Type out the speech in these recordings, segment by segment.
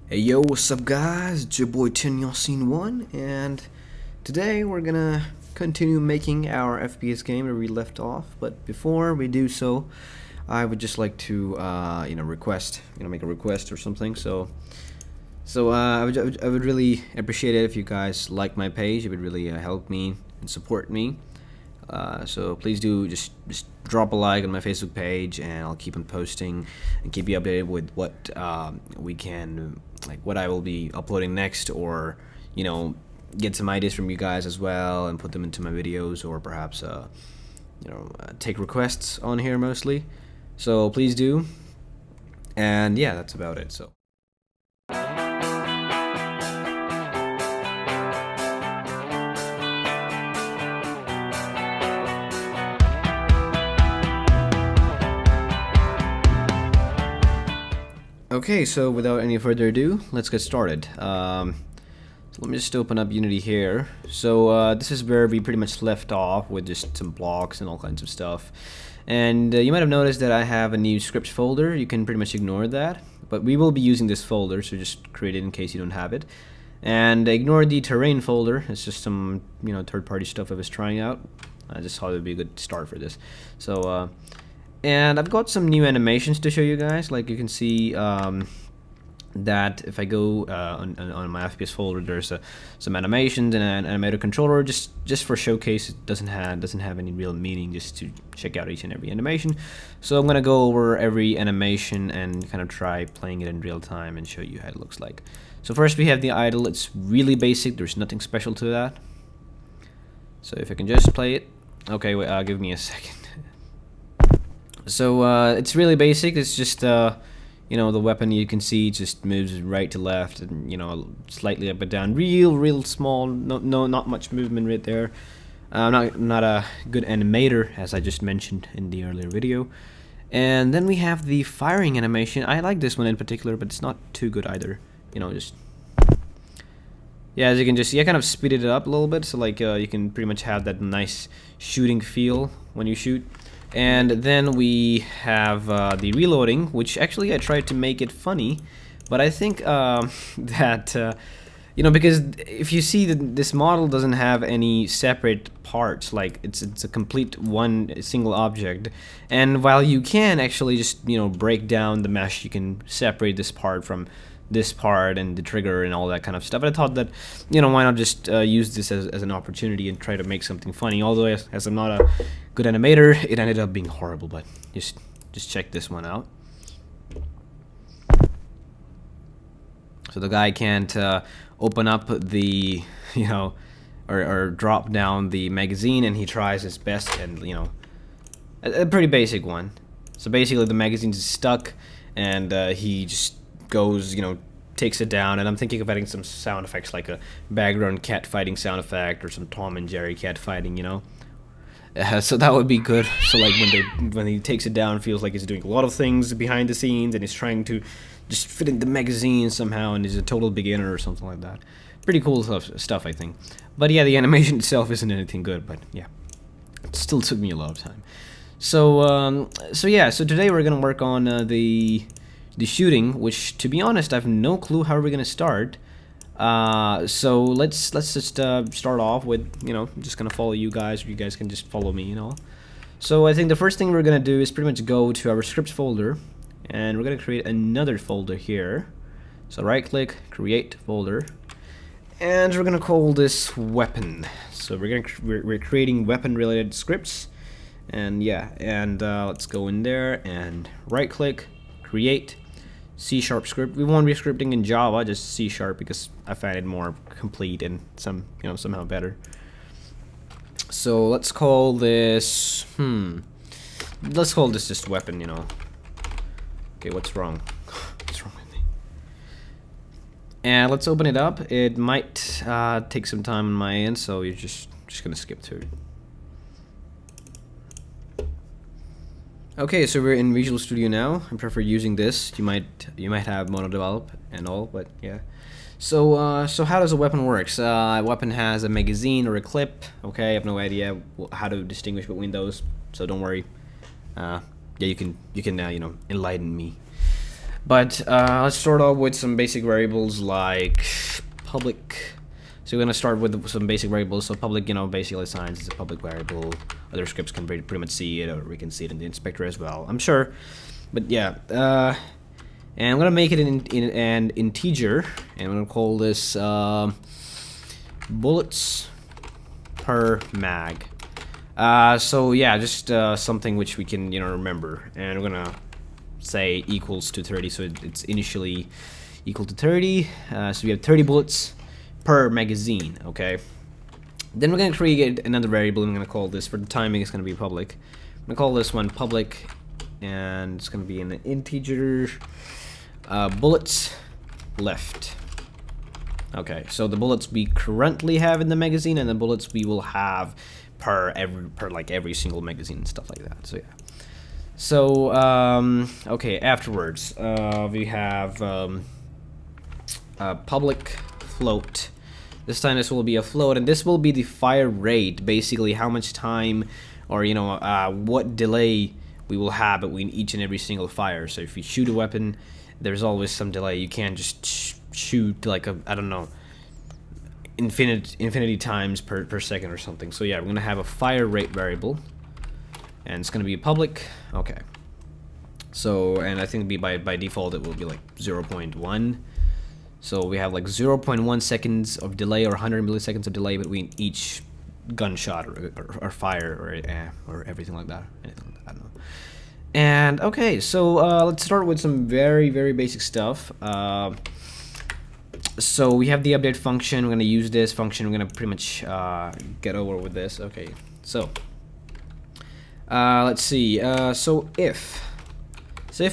Hey yo, what's up guys? It's your boy Tin Scene 1, and today we're gonna continue making our FPS game where we left off. But before we do so, I would just like to, make a request or something. I would really appreciate it if you guys like my page. It would really help me and support me. So please do just drop a like on my Facebook page, and I'll keep on posting and keep you updated with what what I will be uploading next, or get some ideas from you guys as well and put them into my videos, or perhaps take requests on here mostly. So please do, and yeah, that's about it. So. Okay, so without any further ado, let's get started. So let me just open up Unity here. So this is where we pretty much left off, with just some blocks and all kinds of stuff. And you might have noticed that I have a new scripts folder. You can pretty much ignore that, but we will be using this folder, so just create it in case you don't have it. And ignore the terrain folder. It's just some third-party stuff I was trying out. I just thought it would be a good start for this. So and I've got some new animations to show you guys. Like you can see that if I go on my FPS folder, there's some animations and an animator controller, just for showcase. It doesn't have any real meaning, just to check out each and every animation. So I'm gonna go over every animation and kind of try playing it in real time and show you how it looks like. So first we have the idle. It's really basic. There's nothing special to that. So if I can just play it. Okay, wait, give me a second. So it's really basic. It's just the weapon, you can see, just moves right to left and slightly up and down, real small. Not much movement right there. Not a good animator, as I just mentioned in the earlier video. And then we have the firing animation. I like this one in particular, but it's not too good either. Just yeah, as you can just see, I kind of speeded it up a little bit, so like you can pretty much have that nice shooting feel when you shoot. And then we have the reloading, which actually I tried to make it funny, but I think that because if you see that this model doesn't have any separate parts, like it's a complete one single object, and while you can actually just break down the mesh, you can separate this part from this part and the trigger and all that kind of stuff. But I thought that why not just use this as an opportunity and try to make something funny. Although as I'm not a good animator, it ended up being horrible. But just check this one out. So the guy can't open up the or drop down the magazine, and he tries his best, and a pretty basic one. So basically the magazine's stuck, and he just goes, takes it down, and I'm thinking of adding some sound effects, like a background cat fighting sound effect, or some Tom and Jerry cat fighting, so that would be good. So like when he takes it down, it feels like he's doing a lot of things behind the scenes, and he's trying to just fit in the magazine somehow, and he's a total beginner or something like that. Pretty cool stuff, I think. But yeah, the animation itself isn't anything good, but yeah, it still took me a lot of time. So so today we're gonna work on the shooting, which, to be honest, I have no clue how we're gonna start. So let's just start off with I'm just gonna follow you guys, or you guys can just follow me. So I think the first thing we're gonna do is pretty much go to our scripts folder, and we're gonna create another folder here. So right click, create folder, and we're gonna call this weapon. So we're creating weapon related scripts, and yeah, and let's go in there and right click, create C# script. We won't be scripting in Java, just C#, because I find it more complete and somehow better. So let's call this let's call this just weapon. Okay, what's wrong? What's wrong with me? And let's open it up. It might take some time on my end, so you're just gonna skip through it. Okay, so we're in Visual Studio now. I prefer using this. You might have mono develop and all, but yeah. So so how does a weapon work? A weapon has a magazine or a clip. Okay, I have no idea how to distinguish between those, so don't worry. Yeah, you can enlighten me. But let's start off with some basic variables like public. So we're gonna start with some basic variables. So public, you know, basically assigns is a public variable. Other scripts can pretty much see it, or we can see it in the inspector as well, I'm sure. But yeah, and I'm gonna make it in an integer, and I'm gonna call this bullets per mag. So yeah, just something which we can, you know, remember, and we're gonna say equals to 30, so it's initially equal to 30. So we have 30 bullets per magazine. Okay, then we're gonna create another variable, and I'm gonna call this, for the timing, it's gonna be public. I'm gonna call this one public, and it's gonna be an integer bullets left. Okay, so the bullets we currently have in the magazine, and the bullets we will have per every single magazine and stuff like that. So yeah. So okay, afterwards we have public float. This time this will be a float, and this will be the fire rate, basically how much time, or you know, what delay we will have between each and every single fire. So if you shoot a weapon, there's always some delay. You can't just shoot like I don't know, infinity times per second or something. So yeah, we're gonna have a fire rate variable, and it's gonna be public. Okay. So, and I think by default it will be like 0.1. So we have like 0.1 seconds of delay, or 100 milliseconds of delay between each gunshot or fire or everything like that. Anything like that, I don't know. And okay, so let's start with some very basic stuff. So we have the update function. We're gonna use this function. We're gonna pretty much get over with this. Okay, so let's see. So if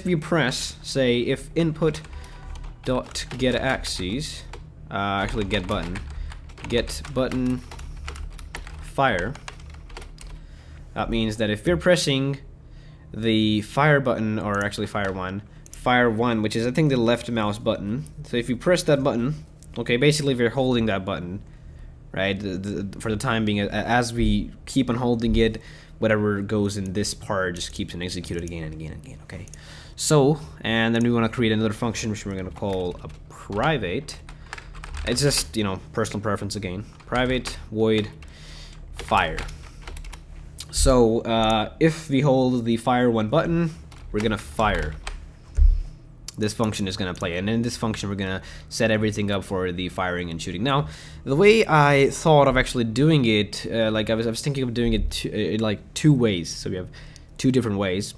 we press, say, if input dot get axes, actually get button fire, that means that if you're pressing the fire button, or actually fire one, which is I think the left mouse button. So if you press that button, okay, basically if you're holding that button, right, for the time being, as we keep on holding it, whatever goes in this part just keeps on executed again and again and again. Okay, so, and then we want to create another function which we're going to call a private. It's just, you know, personal preference again. Private void fire. So if we hold the fire one button, we're gonna fire. This function is gonna play, and in this function we're gonna set everything up for the firing and shooting. Now, the way I thought of actually doing it, like I was thinking of doing it in like two ways. So we have two different ways.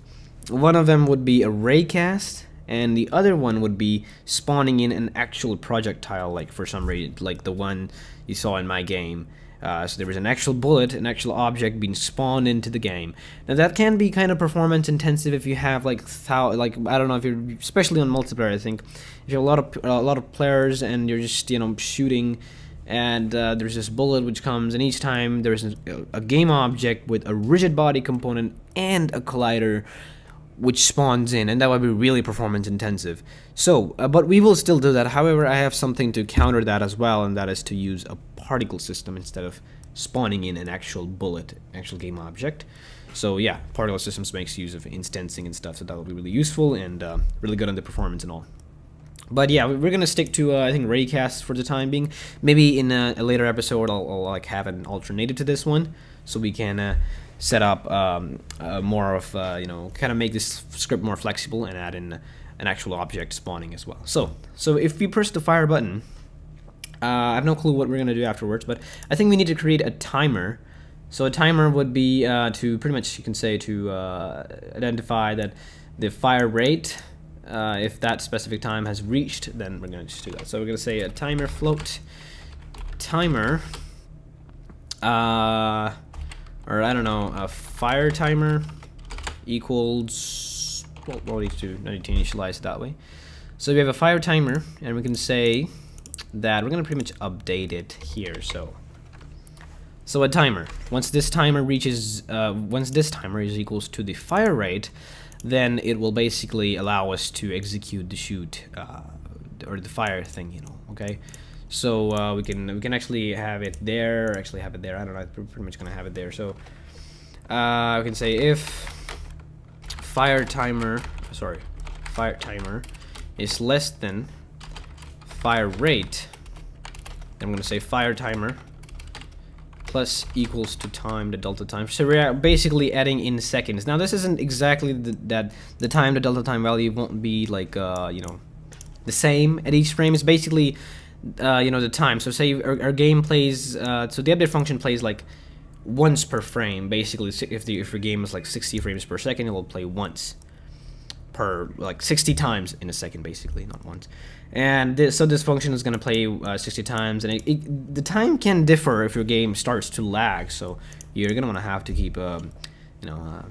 One of them would be a Raycast, and the other one would be spawning in an actual projectile, like for some reason, like the one you saw in my game. So there was an actual bullet, an actual object being spawned into the game. Now that can be kind of performance intensive if you have like I don't know, if you're, especially on multiplayer, I think if you have a lot of players and you're just, you know, shooting, and there's this bullet which comes, and each time there's a game object with a rigid body component and a collider which spawns in, and that would be really performance intensive. So, but we will still do that. However, I have something to counter that as well, and that is to use a particle system instead of spawning in an actual bullet, actual game object. So yeah, particle systems makes use of instancing and stuff, so that will be really useful and really good on the performance and all. But yeah, we're gonna stick to I think Raycast for the time being. Maybe in a later episode I'll like have an alternative to this one, so we can set up more of you know, kind of make this script more flexible and add in an actual object spawning as well. So if we press the fire button, I have no clue what we're gonna do afterwards, but I think we need to create a timer. So a timer would be to pretty much, you can say, to identify that the fire rate, if that specific time has reached, then we're gonna just do that. So we're gonna say a timer float timer, or I don't know, a fire timer equals, well, we'll need to initialize it that way. So we have a fire timer, and we can say that we're gonna pretty much update it here. So a timer, once this timer reaches, once this timer is equals to the fire rate, then it will basically allow us to execute the shoot, or the fire thing, you know, okay? So we can actually have it there, or actually have it there, I don't know, we're pretty much gonna have it there. So we can say if fire timer is less than fire rate, I'm going to say fire timer plus equals to time, the delta time. So we're basically adding in seconds. Now this isn't exactly the time, the delta time value won't be like you know, the same at each frame. It's basically you know, the time. So say our game plays so the update function plays like once per frame. Basically, if your game is like 60 frames per second, it will play once per, like 60 times in a second, basically, not once. And so this function is going to play 60 times, and the time can differ if your game starts to lag. So you're going to want to have to keep you know,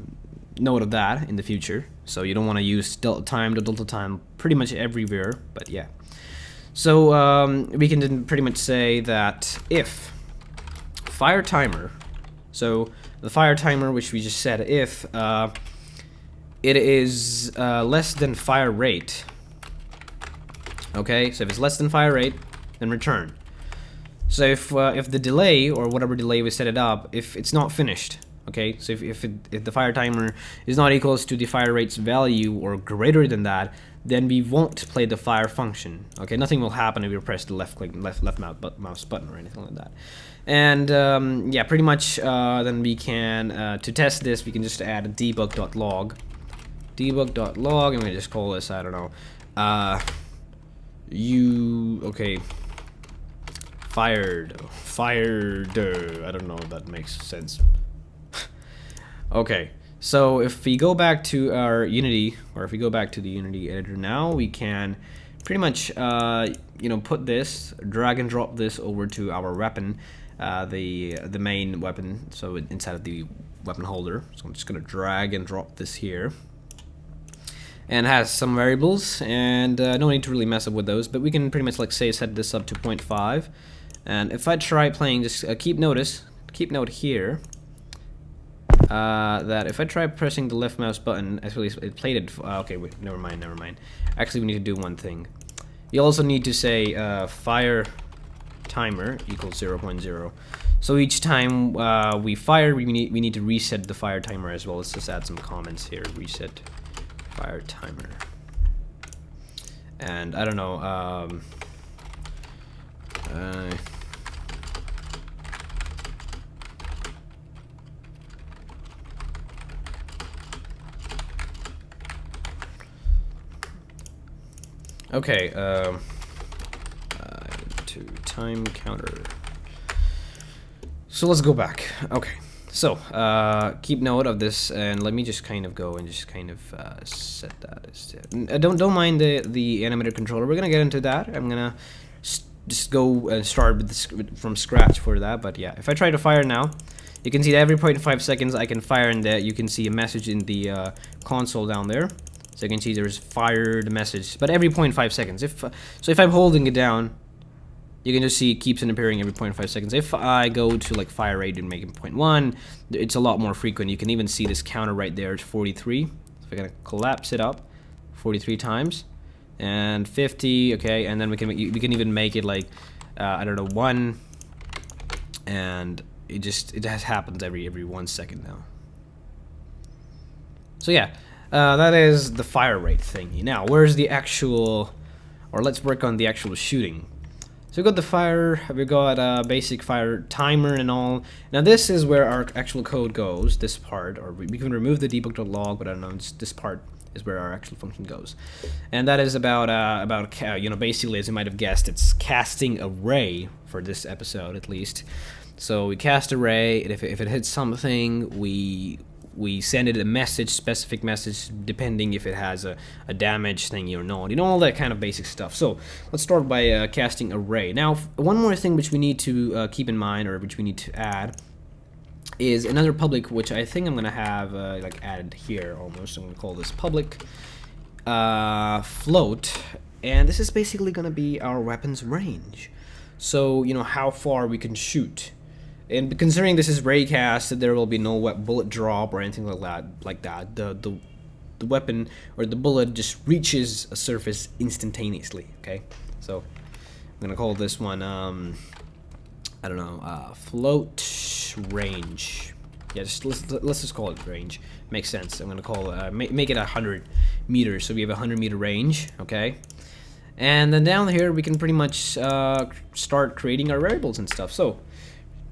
note of that in the future. So you don't want to use delta time pretty much everywhere. But yeah, so we can then pretty much say that if fire timer, so the fire timer, which we just said, if it is less than fire rate. Okay, so if it's less than fire rate, then return. So if the delay, or whatever delay we set it up, if it's not finished, okay, so if the fire timer is not equals to the fire rate's value or greater than that, then we won't play the fire function. Okay, nothing will happen if you press the left mouse button or anything like that. And yeah, pretty much then we can to test this, we can just add a debug.log, and we just call this, I don't know, okay, fired, I don't know if that makes sense. Okay, so if we go back to our Unity, or if we go back to the Unity editor now, we can pretty much you know, put this, drag and drop this over to our weapon, the main weapon, so inside of the weapon holder. So I'm just gonna drag and drop this here, and it has some variables, and no need to really mess up with those, but we can pretty much like say set this up to 0.5, and if I try playing, just keep note here that if I try pressing the left mouse button, actually it played it. Okay, wait, never mind. Actually, we need to do one thing. You also need to say fire timer equals 0.0. So each time we fire, we need to reset the fire timer as well. Let's just add some comments here. Reset fire timer. And I don't know. Okay, to time counter. So let's go back. Okay, so keep note of this, and let me just kind of go and just kind of set that as don't mind the animator controller. We're gonna get into that. I'm gonna just go and start with this from scratch for that. But yeah, if I try to fire now, you can see that every 0.5 seconds I can fire, and that you can see a message in the console down there. So you can see there's fired message, but every 0.5 seconds. If I'm holding it down, you can just see it keeps on appearing every 0.5 seconds. If I go to like fire rate and make it 0.1, it's a lot more frequent. You can even see this counter right there. It's 43. So if I'm gonna collapse it up, 43 times, and 50. Okay, and then we can even make it like I don't know, 1, and it just happens every 1 second now. So yeah. That is the fire rate thingy. Now, where's the actual, or let's work on the actual shooting. So we got the fire, we got basic fire timer and all. Now this is where our actual code goes, this part, or we can remove the debug.log, but I don't know, this part is where our actual function goes. And that is about you know, basically, as you might have guessed, it's casting array for this episode at least. So we cast array, and if it hits something, we send it a message, specific message, depending if it has a damage thingy or not. You know, all that kind of basic stuff. So let's start by casting array. Now, one more thing which we need to keep in mind, or which we need to add, is another public, which I think I'm going to have like added here almost. I'm going to call this public float. And this is basically going to be our weapon's range. So, you know, how far we can shoot. And considering this is Raycast, there will be no bullet drop or anything like that. The weapon or the bullet just reaches a surface instantaneously. Okay, so I'm gonna call this one I don't know, float range. Yeah, let's just call it range. Makes sense. I'm gonna call make it 100 meters. So we have a 100-meter range. Okay, And then down here we can pretty much start creating our variables and stuff. So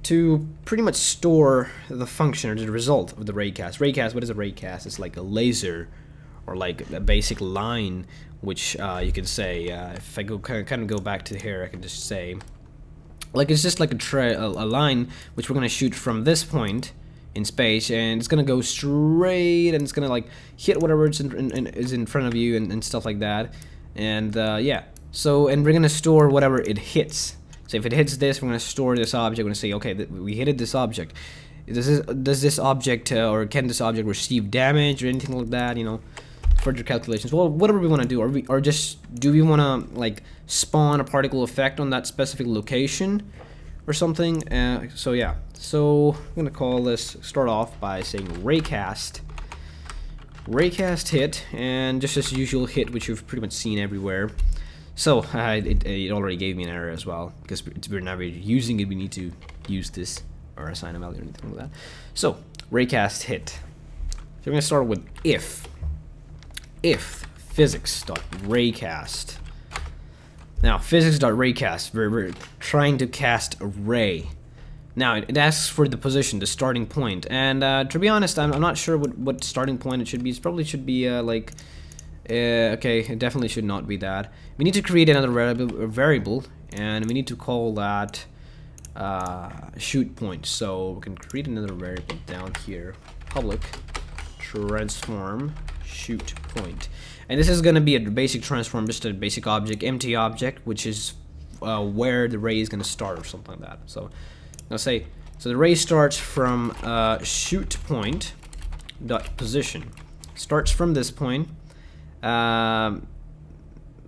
to pretty much store the function or the result of the raycast. Raycast, what is a raycast? It's like a laser or like a basic line, which you can say, if I go kind of go back to here, I can just say, like it's just like a line which we're gonna shoot from this point in space, and it's gonna go straight, and it's gonna like hit whatever is in front of you and stuff like that. And yeah, so and we're gonna store whatever it hits. So if it hits this, we're going to store this object. We're going to say, okay, we hit this object. Does this object or can this object receive damage or anything like that? You know, further calculations. Well, whatever we want to do, or just do we want to like spawn a particle effect on that specific location or something? So yeah, so I'm going to call this. Start off by saying raycast hit, and just as usual hit, which you've pretty much seen everywhere. So it already gave me an error as well, because we're not really using it. We need to use this or assign a value or anything like that. So raycast hit. So we're gonna start with if physics.raycast. Now physics.raycast, we're trying to cast a ray. Now it asks for the position, the starting point, and to be honest, I'm not sure what starting point it should be. It probably should be like. Okay, it definitely should not be that. We need to create another variable, and we need to call that shoot point. So we can create another variable down here, public transform shoot point, and this is going to be a basic transform, just a basic object, empty object, which is where the ray is going to start or something like that. So I'll say, so the ray starts from shoot point dot position, starts from this point.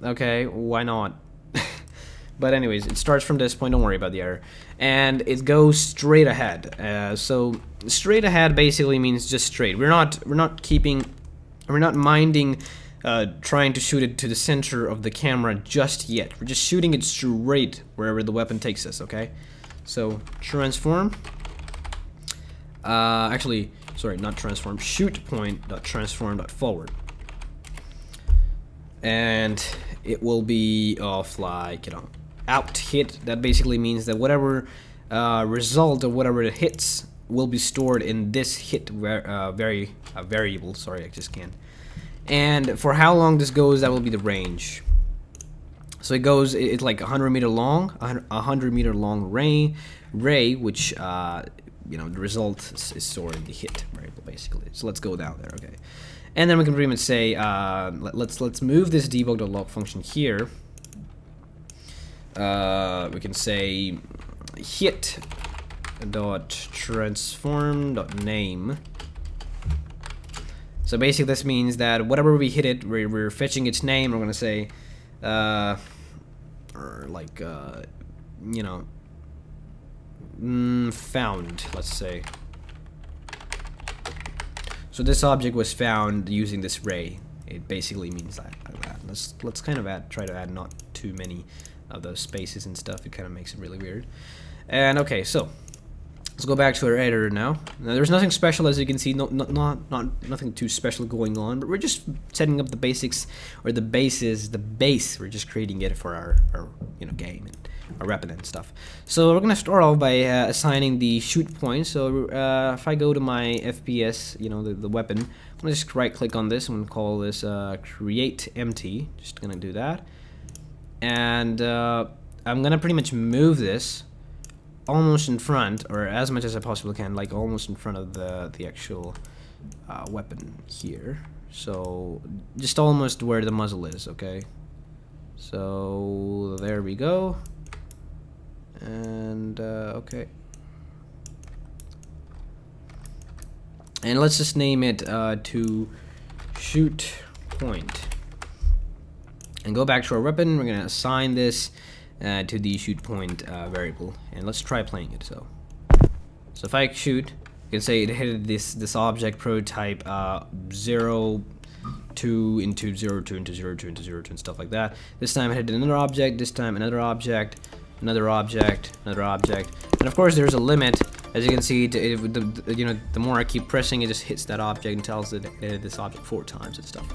Okay, why not? But anyways, it starts from this point, don't worry about the error, and it goes straight ahead. So straight ahead basically means just straight. We're not minding trying to shoot it to the center of the camera just yet. We're just shooting it straight wherever the weapon takes us, okay? So transform, actually, sorry, not transform, shoot point dot transform dot forward. And it will be off like, you know, out hit. That basically means that whatever result of whatever it hits will be stored in this hit variable. Sorry, I just can't. And for how long this goes, that will be the range. So it goes, it's like 100 meter long, 100 meter long ray, which you know, the result is stored in the hit variable basically. So let's go down there, okay. And then we can pretty much say, let's move this debug.log function here. We can say hit dot transform dot name. So basically this means that whatever we hit it, we're fetching its name. We're gonna say, or like, you know, found. Let's say. So this object was found using this ray. It basically means that. Let's kind of try to add not too many of those spaces and stuff. It kind of makes it really weird. And okay, so let's go back to our editor now. Now there's nothing special, as you can see. Nothing too special going on. But we're just setting up the basics, or the base. We're just creating it for our you know, game and our weapon and stuff. So we're gonna start off by assigning the shoot point. So if I go to my FPS, you know, the weapon, I'm gonna just right click on this. I'm gonna call this create empty. Just gonna do that, and I'm gonna pretty much move this almost in front, or as much as I possibly can, like almost in front of the actual weapon here. So just almost where the muzzle is, okay? So there we go. And okay, and let's just name it to shoot point, and go back to our weapon. We're gonna assign this to the shoot point variable, and let's try playing it. So if I shoot, you can say it hit this object prototype 0 2 into 0 2 into 0 2 into 0 2 and stuff like that. This time it hit another object. This time another object. Another object, another object, and of course there's a limit. As you can see, you know, the more I keep pressing, it just hits that object and tells it this object 4 times and stuff.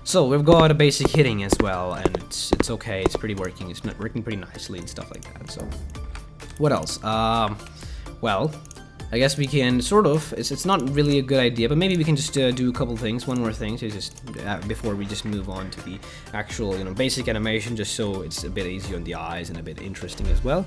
So we've got a basic hitting as well, and it's okay. It's pretty working. It's working pretty nicely and stuff like that. So what else? Well, I guess we can sort of. It's not really a good idea, but maybe we can just do a couple things. One more thing to just before we just move on to the actual basic animation, just so it's a bit easier on the eyes and a bit interesting as well.